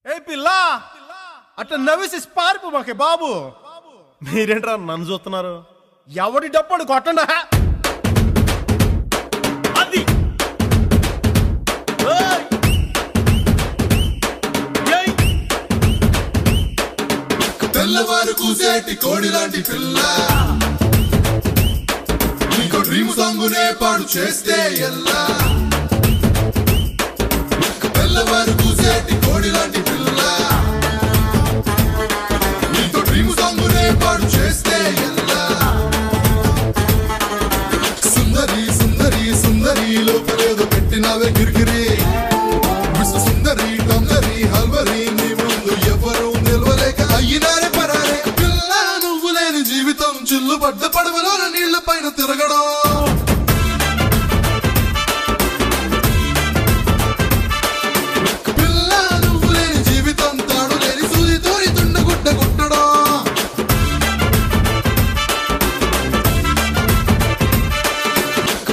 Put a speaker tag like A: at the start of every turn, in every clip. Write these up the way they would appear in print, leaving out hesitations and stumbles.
A: ఏ పిల్ల అట్లా నవ్వేసి పారిపో మాకే బాబు.
B: మీరేంట్రా నన్ను చూస్తున్నారు?
A: ఎవడి డప్పుడు కొట్టండా అది.
C: తెల్లవారు కూసేటి కోడి లాంటి పిల్ల నీకో డ్రీమ్ సాంగునే పాడు చేస్తే ఎల్లా. తెల్లవారు కూసేటి కోడి లాంటి పిల్ల నీకో డ్రీమ్ సాంగునే పాడు చేస్తే ఎల్లా. సుందరి సుందరి సుందరి లోపలేదో పెట్టినావే గిరిగిరి. విశ్వ సుందరి టొందరి హల్వరి నీ ముందు ఎవరు నిలవలేక అయ్యినారే పరారే. పిల్ల నువ్వు లేని జీవితం చిల్లు పడ్డ పడవలోన నీళ్ల పైన తిరగడం. పిల్ల నువ్వు లేని జీవితం తాడు లేని సూదితోని తుండగుడ్డ కొట్టడం.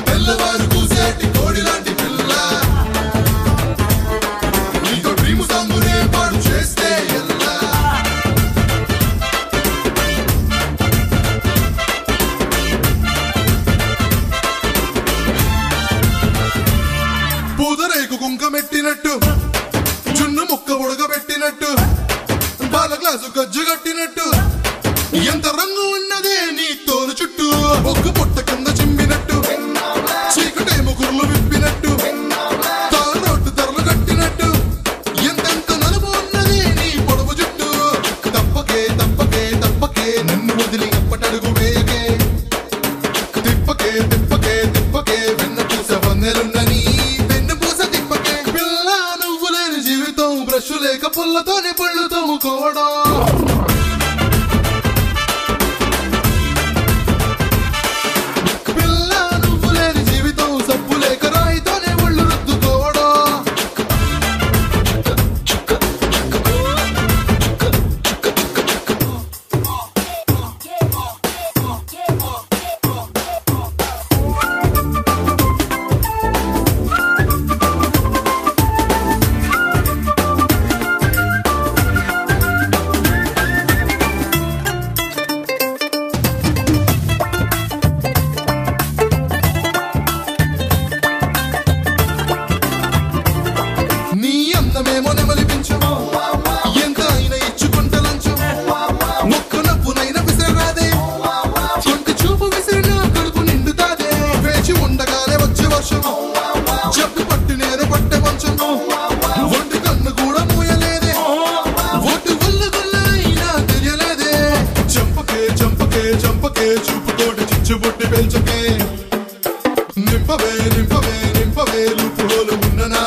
C: తెల్లవారు కూసేటి కోడి లాంటి పిల్ల నీతో డ్రీమ్ సాంగునే పాడు చేస్తే ఎల్లా. పూదరేకు కుంకమెట్టినట్టు జున్ను ముక్క ఉడకబెట్టినట్టు బాల గ్లాసు గజ్జు కట్టినట్టు ఎంత రంగు ఉన్నదే నీ తోలు చుట్టూ. ఒక్క పొట్ట కింద చింపినట్టు చీకటే ముకుర్లు విప్పినట్టు తాను రోడ్డు ధరలు కట్టినట్టు ఎంతెంత నలుపు ఉన్నది నీ పొడవు జుట్టు. తప్పకే తప్పకే తప్పకే నన్ను వదిలి అప్పటడుగు వేయకే. తిప్పకే తిప్పకే తిప్పకే వెన్న పూస వన్నెలున్నని వెన్ను పూస తిప్పకే. పిల్ల నువ్వు లేని జీవితం బ్రష్ లేక పుల్లతోని పళ్ళు తోముకోవడం. పిల్ల నువ్వు లేని జీవితం సబ్బు లేక రాయితోనే ఒళ్ళు రుద్దుకోవడం. నీ అందమేమో నెమలిపించు ఎంత అయినా ఇచ్చుకుంట లంచు. ఒక్క నవ్వునైనా విసిరరాదే కొంటి చూపు విసిరిన కడుపు నిండుతాదే. వేచి ఉండగానే వచ్చే వర్షం చెప్పు పట్టి నేను పట్టే మంచం. ఒంటి కన్ను కూడా మూయలేదే ఒట్టు గుల్ల గుల్ల అయినా తెలియలేదే. చంపకే చంపకే చంపకే చూపుతోటి చిచ్చుబుట్టి పెంచకే. నింపవే నింపవే నింపవే లూపు హోలు ఉన్న నా